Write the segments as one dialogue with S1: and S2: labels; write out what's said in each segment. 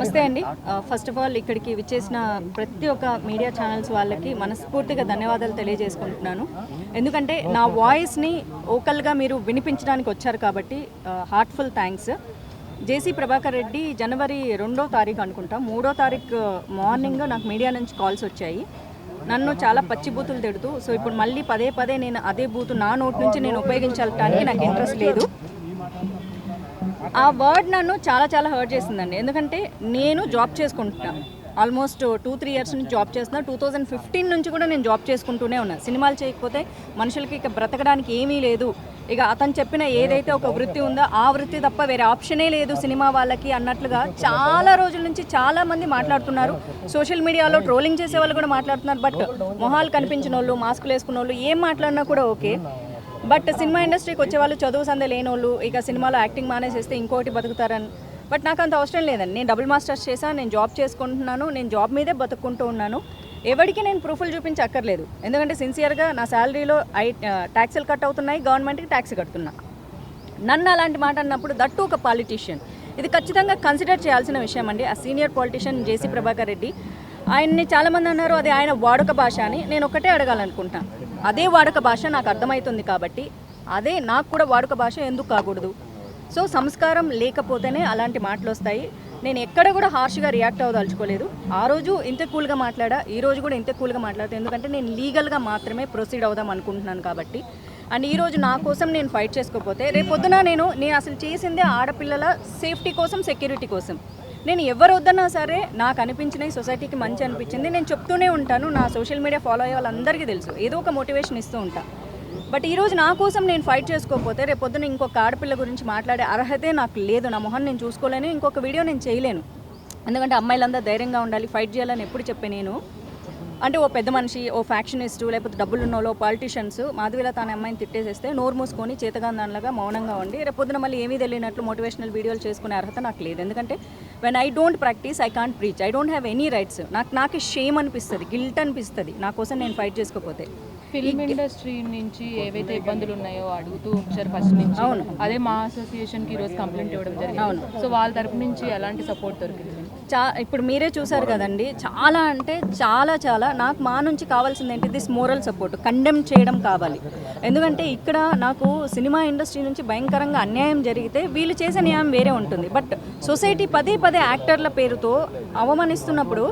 S1: నమస్తే అండి. First of all ఇక్కడికి విచ్చేసిన ప్రతి ఒక్క మీడియా ఛానల్స్ వాళ్ళకి మనస్ఫూర్తిగా ధన్యవాదాలు తెలియజేసుకుంటున్నాను. ఎందుకంటే నా వాయిస్ని ఓకల్గా మీరు వినిపించడానికి వచ్చారు కాబట్టి హార్ట్ఫుల్ థ్యాంక్స్. జేసీ ప్రభాకర్ రెడ్డి జనవరి 2వ తారీఖు అనుకుంటా 3వ తారీఖు మార్నింగ్ నాకు మీడియా నుంచి కాల్స్ వచ్చాయి. నన్ను చాలా పచ్చిబూతులు తిడుతూ, సో ఇప్పుడు మళ్ళీ పదే పదే నేను అదే బూతు నా నోట్ నుంచి నేను ఉపయోగించడానికి నాకు ఇంట్రెస్ట్ లేదు. ఆ వర్డ్ నన్ను చాలా చాలా హర్ట్ చేసిందండి. ఎందుకంటే నేను జాబ్ చేసుకుంటున్నాను, ఆల్మోస్ట్ 2-3 ఇయర్స్ నుంచి జాబ్ చేస్తున్నా. 2015 నుంచి కూడా నేను జాబ్ చేసుకుంటూనే ఉన్నాను. సినిమాలు చేయకపోతే మనుషులకి ఇక బ్రతకడానికి ఏమీ లేదు, ఇక అతను చెప్పిన ఏదైతే ఒక వృత్తి ఉందో ఆ వృత్తి తప్ప వేరే ఆప్షనే లేదు సినిమా వాళ్ళకి అన్నట్లుగా చాలా రోజుల నుంచి చాలామంది మాట్లాడుతున్నారు. సోషల్ మీడియాలో ట్రోలింగ్ చేసే వాళ్ళు కూడా మాట్లాడుతున్నారు. బట్ మొహాలు కనిపించిన వాళ్ళు, మాస్కులు వేసుకున్న వాళ్ళు ఏం మాట్లాడినా కూడా ఓకే. బట్ సినిమా ఇండస్ట్రీకి వచ్చే వాళ్ళు చదువు సందే లేని వాళ్ళు ఇక సినిమాలో యాక్టింగ్ మానేసేస్తే ఇంకోటి బతుకుతారని. బట్ నాకు అంత అవసరం లేదండి. నేను డబుల్ మాస్టర్స్ చేశాను, నేను జాబ్ చేసుకుంటున్నాను, నేను జాబ్ మీదే బతుక్కుంటూ ఉన్నాను. ఎవరికి నేను ప్రూఫ్లు చూపించక్కర్లేదు. ఎందుకంటే సిన్సియర్గా నా శాలరీలో ట్యాక్సులు కట్ అవుతున్నాయి, గవర్నమెంట్కి ట్యాక్స్ కడుతున్నా. నన్ను అలాంటి మాట అన్నప్పుడు దట్టు ఒక పాలిటీషియన్, ఇది ఖచ్చితంగా కన్సిడర్ చేయాల్సిన విషయం అండి. ఆ సీనియర్ పాలిటీషియన్ జేసీ ప్రభాకర్ రెడ్డి, ఆయన్ని చాలామంది అన్నారు అది ఆయన వాడుక భాష అని. నేను ఒకటే అడగాలనుకుంటాను, అదే వాడుక భాష నాకు అర్థమవుతుంది కాబట్టి అదే నాకు కూడా వాడుక భాష ఎందుకు కాకూడదు? సో సంస్కారం లేకపోతేనే అలాంటి మాటలు వస్తాయి. నేను ఎక్కడ కూడా హార్ష్గా రియాక్ట్ అవ్వదలుచుకోలేదు. ఆ రోజు ఇంత కూల్గా మాట్లాడా, ఈ రోజు కూడా ఇంత కూల్గా మాట్లాడతాను. ఎందుకంటే నేను లీగల్గా మాత్రమే ప్రొసీడ్ అవుదాం అనుకుంటున్నాను కాబట్టి. అండ్ ఈరోజు నా కోసం నేను ఫైట్ చేసుకోకపోతే రేపొద్దున నేను అసలు చేసిందే ఆడపిల్లల సేఫ్టీ కోసం, సెక్యూరిటీ కోసం. నేను ఎవరు వద్దన్నా సరే నాకు అనిపించినవి, సొసైటీకి మంచి అనిపించింది నేను చెప్తూనే ఉంటాను. నా సోషల్ మీడియా ఫాలో అయ్యే వాళ్ళందరికీ తెలుసు, ఏదో ఒక మోటివేషన్ ఇస్తూ ఉంటాను. బట్ ఈరోజు నా కోసం నేను ఫైట్ చేసుకోకపోతే రేపొద్దున ఇంకొక ఆడపిల్ల గురించి మాట్లాడే అర్హతే నాకు లేదు. నా మొహం నేను చూసుకోలేను, ఇంకొక వీడియో నేను చేయలేను. ఎందుకంటే అమ్మాయిలందరూ ధైర్యంగా ఉండాలి, ఫైట్ చేయాలని ఎప్పుడు చెప్పే నేను. అంటే ఓ పెద్ద మనిషి, ఓ ఫ్యాక్షనిస్టు, లేకపోతే డబ్బులున్నోళ్ళు, పాలిటీషియన్స్ మాధవిలత అనే అమ్మాయిని తిట్టేసేస్తే నోరు మూసుకొని చేతగాందానిలాగా మౌనంగా ఉండి రేపొద్దున మళ్ళీ ఏమీ తెలియనట్లు మోటివేషనల్ వీడియోలు చేసుకునే అర్హత నాకు లేదు. ఎందుకంటే when I don't practice I can't preach, I don't have any rights. నాకు షేమ్ అనిపిస్తుంది, గిల్ట్ అనిపిస్తుంది నా కోసం నేను ఫైట్ చేసుకోకపోతే.
S2: ఫిల్మ్ ఇండస్ట్రీ నుంచి ఏవైతే ఇబ్బందులు ఉన్నాయో అడుగుతూ వచ్చారు ఫస్ట్ నుంచి.
S1: అవును,
S2: అదే మా అసోసియేషన్కి ఈరోజు కంప్లైంట్ ఇవ్వడం జరిగింది.
S1: అవును.
S2: సో వాళ్ళ తరపు నుంచి ఎలాంటి సపోర్ట్ దొరికింది?
S1: ఇప్పుడు మీరే చూసారు కదండి, చాలా అంటే చాలా నాకు మా నుంచి కావాల్సింది ఏంటి, దిస్ మోరల్ సపోర్ట్, కండెమ్ చేయడం కావాలి. ఎందుకంటే ఇక్కడ నాకు సినిమా ఇండస్ట్రీ నుంచి భయంకరంగా అన్యాయం జరిగితే వీళ్ళు చేసే న్యాయం వేరే ఉంటుంది. బట్ సొసైటీ పదే యాక్టర్ల పేరుతో అవమానిస్తున్నప్పుడు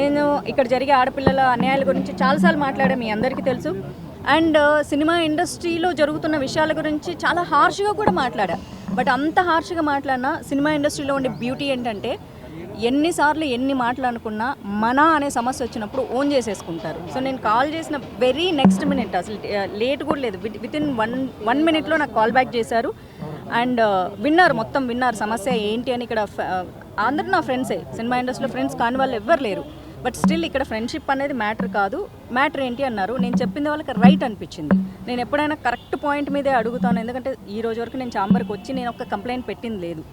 S1: నేను ఇక్కడ జరిగే ఆడపిల్లల అన్యాయాల గురించి చాలాసార్లు మాట్లాడే మీ అందరికీ తెలుసు. అండ్ సినిమా ఇండస్ట్రీలో జరుగుతున్న విషయాల గురించి చాలా హార్ష్గా కూడా మాట్లాడా. బట్ అంత హార్ష్గా మాట్లాడినా సినిమా ఇండస్ట్రీలో ఉండే బ్యూటీ ఏంటంటే ఎన్నిసార్లు ఎన్ని మాటలు అనుకున్నా మన అనే సమస్య వచ్చినప్పుడు ఓన్ చేసేసుకుంటారు. సో నేను కాల్ చేసిన వెరీ నెక్స్ట్ మినిట్, అసలు లేట్ కూడా లేదు, వితిన్ వన్ మినిట్లో నాకు కాల్ బ్యాక్ చేశారు. అండ్ మొత్తం విన్నారు సమస్య ఏంటి అని. ఇక్కడ అందరూ నా ఫ్రెండ్సే, సినిమా ఇండస్ట్రీలో ఫ్రెండ్స్ కాని వాళ్ళు ఎవ్వరు లేరు. బట్ స్టిల్ ఇక్కడ ఫ్రెండ్షిప్ అనేది మ్యాటర్ కాదు, మ్యాటర్ ఏంటి అన్నారు. నేను చెప్పింది వాళ్ళకి రైట్ అనిపించింది. నేను ఎప్పుడైనా కరెక్ట్ పాయింట్ మీదే అడుగుతాను. ఎందుకంటే ఈ రోజు వరకు నేను ఛాంబర్కి వచ్చి నేను ఒక కంప్లైంట్ పెట్టింది లేదు.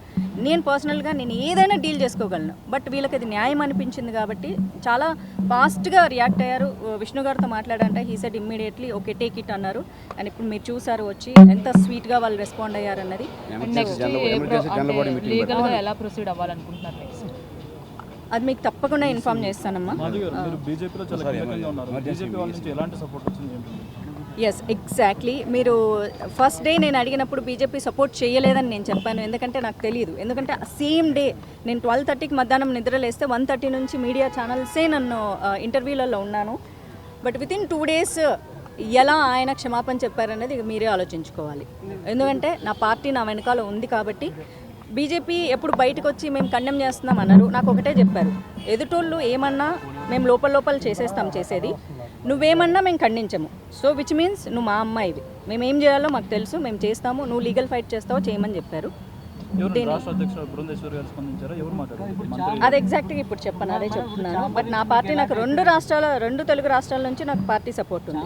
S1: నేను పర్సనల్గా నేను ఏదైనా డీల్ చేసుకోగలను. బట్ వీళ్ళకి అది న్యాయం అనిపించింది కాబట్టి చాలా ఫాస్ట్గా రియాక్ట్ అయ్యారు. విష్ణు గారితో మాట్లాడంటే he said immediately okay take it అన్నారు. అండ్ ఇప్పుడు మీరు చూసారు వచ్చి ఎంత స్వీట్గా వాళ్ళు రెస్పాండ్ అయ్యారు అన్నది.
S2: నెక్స్ట్ లీగల్గా ఎలా ప్రొసీడ్ అవ్వాలనుకుంటున్నారు నెక్స్ట్?
S1: అది మీకు తప్పకుండా ఇన్ఫార్మ్ చేస్తానమ్మా. Yes, exactly. మీరు ఫస్ట్ డే నేను అడిగినప్పుడు బీజేపీ సపోర్ట్ చేయలేదని నేను చెప్పాను. ఎందుకంటే నాకు తెలియదు. ఎందుకంటే సేమ్ డే నేను 12:30కి మధ్యాహ్నం నిద్రలేస్తే 1:30 నుంచి మీడియా ఛానల్సే నన్ను ఇంటర్వ్యూలలో ఉన్నాను. బట్ వితిన్ 2 days ఎలా ఆయన క్షమాపణ చెప్పారనేది మీరే ఆలోచించుకోవాలి. ఎందుకంటే నా పార్టీ నా వెనకాల ఉంది కాబట్టి. బీజేపీ ఎప్పుడు బయటకు వచ్చి మేము కండెమ్ చేస్తున్నాం అన్నారు. నాకు ఒకటే చెప్పారు, ఎదుటోళ్ళు ఏమన్నా మేము లోపల చేసేస్తాం చేసేది, నువ్వేమన్నా మేము ఖండించము. సో విచ్ మీన్స్ నువ్వు మా అమ్మాయివి, మేము ఏం చేయాలో మాకు తెలుసు, మేము చేస్తాము, నువ్వు లీగల్ ఫైట్ చేస్తావో చేయమని చెప్పారు. అది ఎగ్జాక్ట్గా ఇప్పుడు చెప్పాను, అదే చెప్తున్నాను. బట్ నా పార్టీ నాకు 2 తెలుగు రాష్ట్రాల నుంచి నాకు పార్టీ సపోర్ట్ ఉంది.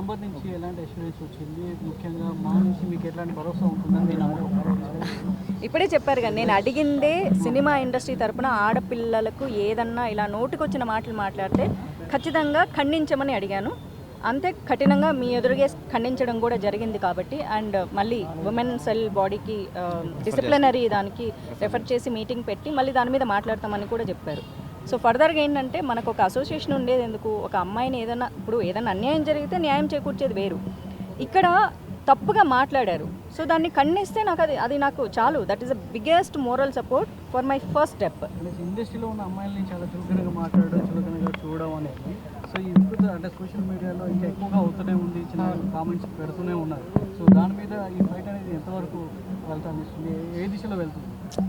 S1: ఇప్పుడే చెప్పారు కదా, నేను అడిగిందే సినిమా ఇండస్ట్రీ తరపున ఆడపిల్లలకు ఏదన్నా ఇలా నోటికొచ్చిన మాటలు మాట్లాడితే ఖచ్చితంగా ఖండించమని అడిగాను. అంతే కఠినంగా మీ ఎదురుగే ఖండించడం కూడా జరిగింది కాబట్టి అండ్ మళ్ళీ ఉమెన్ సెల్ బాడీకి డిసిప్లినరీ దానికి రెఫర్ చేసి మీటింగ్ పెట్టి మళ్ళీ దాని మీద మాట్లాడతామని కూడా చెప్పారు. సో ఫర్దర్గా ఏంటంటే మనకు ఒక అసోసియేషన్ ఉండేది ఎందుకు, ఒక అమ్మాయిని ఏదైనా అన్యాయం జరిగితే న్యాయం చేకూర్చేది వేరు, ఇక్కడ తప్పుగా మాట్లాడారు. సో దాన్ని ఖండిస్తే నాకు అది నాకు చాలు. That is the biggest moral support for my first step.
S3: ఇండస్ట్రీలో ఉన్న అమ్మాయిలని చాలా చులకనగా మాట్లాడడం, చులకనగా చూడడం అనేది సో ఇప్పుడు అంటే సోషల్ మీడియాలో ఇంకా ఎక్కువగా అవుతూనే ఉంది, చిన్న కామెంట్స్ పెడుతూనే ఉన్నారు. సో దాని మీద ఈ ఫైట్ అనేది ఎంతవరకు వెళ్తానిస్తుంది, ఏ దిశలో వెళ్తుంది?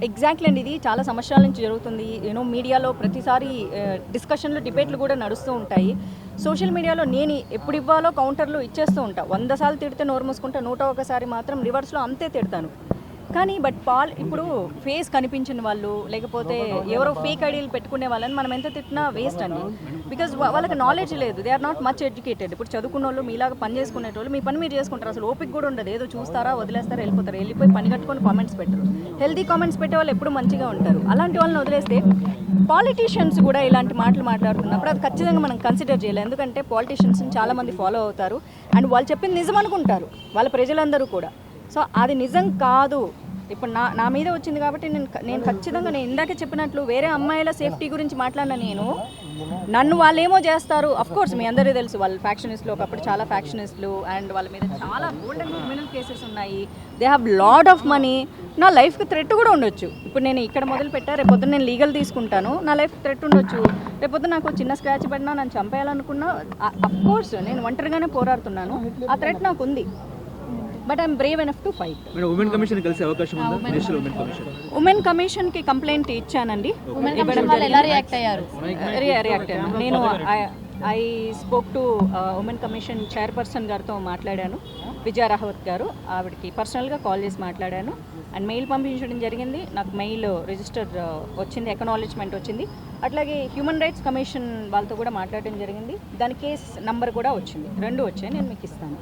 S1: ఎగ్జాక్ట్లీ అండి, ఇది చాలా సంవత్సరాల నుంచి జరుగుతుంది. యూనో మీడియాలో ప్రతిసారి డిస్కషన్లు డిబేట్లు కూడా నడుస్తూ ఉంటాయి. సోషల్ మీడియాలో నేను ఎప్పుడు ఇవ్వాలో కౌంటర్లు ఇచ్చేస్తూ ఉంటా. 100 సార్లు తిడితే నోరు మూసుకుంటా, 101 మాత్రం రివర్స్లో అంతే తిడతాను. కానీ ఇప్పుడు ఫేస్ కనిపించిన వాళ్ళు లేకపోతే ఎవరో ఫేక్ ఐడీలు పెట్టుకునే వాళ్ళని మనం ఎంత తిట్టినా వేస్ట్ అండి. బికాజ్ వాళ్ళకి నాలెడ్జ్ లేదు, they are not much educated. ఇప్పుడు చదువుకున్న వాళ్ళు మీలాగా పని చేసుకునేటోళ్ళు మీ పని మీరు చేసుకుంటారు, అసలు ఓపిక కూడా ఉండదు. ఏదో చూస్తారా, వదిలేస్తారా, వెళ్ళిపోయి పని కట్టుకొని కామెంట్స్ పెట్టరు. హెల్తీ కామెంట్స్ పెట్టే వాళ్ళు ఎప్పుడు మంచిగా ఉంటారు. అలాంటి వాళ్ళని వదిలేస్తే పాలిటీషియన్స్ కూడా ఇలాంటి మాటలు మాట్లాడుతున్నప్పుడు అది ఖచ్చితంగా మనం కన్సిడర్ చేయాలి. ఎందుకంటే పాలిటీషియన్స్ని చాలామంది ఫాలో అవుతారు అండ్ వాళ్ళు చెప్పింది నిజం అనుకుంటారు వాళ్ళ ప్రజలందరూ కూడా. సో అది నిజం కాదు. ఇప్పుడు నా మీద వచ్చింది కాబట్టి నేను ఖచ్చితంగా నేను ఇందాకే చెప్పినట్లు వేరే అమ్మాయిల సేఫ్టీ గురించి మాట్లాడిన నన్ను వాళ్ళు ఏమో చేస్తారు. అఫ్ కోర్స్ మీ అందరికీ తెలుసు వాళ్ళు ఫ్యాక్షనిస్టులు, ఒకప్పుడు చాలా ఫ్యాక్షనిస్టులు అండ్ వాళ్ళ మీద చాలా బోల్డ్ అండ్ క్రిమినల్ కేసెస్ ఉన్నాయి. They have lot of money. నా లైఫ్కి థ్రెట్ కూడా ఉండొచ్చు. ఇప్పుడు నేను ఇక్కడ మొదలు పెట్టా, రేపొద్దున నేను లీగల్ తీసుకుంటాను, నా లైఫ్ థ్రెట్ ఉండొచ్చు. రేపొద్దున నాకు చిన్న స్క్రాచ్ పడినా నన్ను చంపేయాలనుకున్నా అఫ్ కోర్స్ నేను ఒంటరిగానే పోరాడుతున్నాను. ఆ థ్రెట్ నాకు ఉంది. But I'm Brave enough to fight.
S4: Women commission కలిసే అవకాశం ఉందా?
S1: ఉమెన్ కమిషన్కి కంప్లైంట్ ఇచ్చానండి.
S2: ఎలా రియాక్ట్ అయ్యారు?
S1: రియాక్ట్ అయ్యాను నేను. I spoke to women commission chairperson గారితో మాట్లాడాను, విజయ రాహవత్ గారు. ఆవిడకి పర్సనల్గా కాల్ చేసి మాట్లాడాను అండ్ మెయిల్ పంపించడం జరిగింది. నాకు మెయిల్ రిజిస్టర్ వచ్చింది, ఎక్నాలెడ్జ్మెంట్ వచ్చింది. అట్లాగే హ్యూమన్ రైట్స్ కమిషన్ వాళ్ళతో కూడా మాట్లాడడం జరిగింది. దాని కేస్ నంబర్ కూడా వచ్చింది. 2 వచ్చాయి, నేను మీకు ఇస్తాను.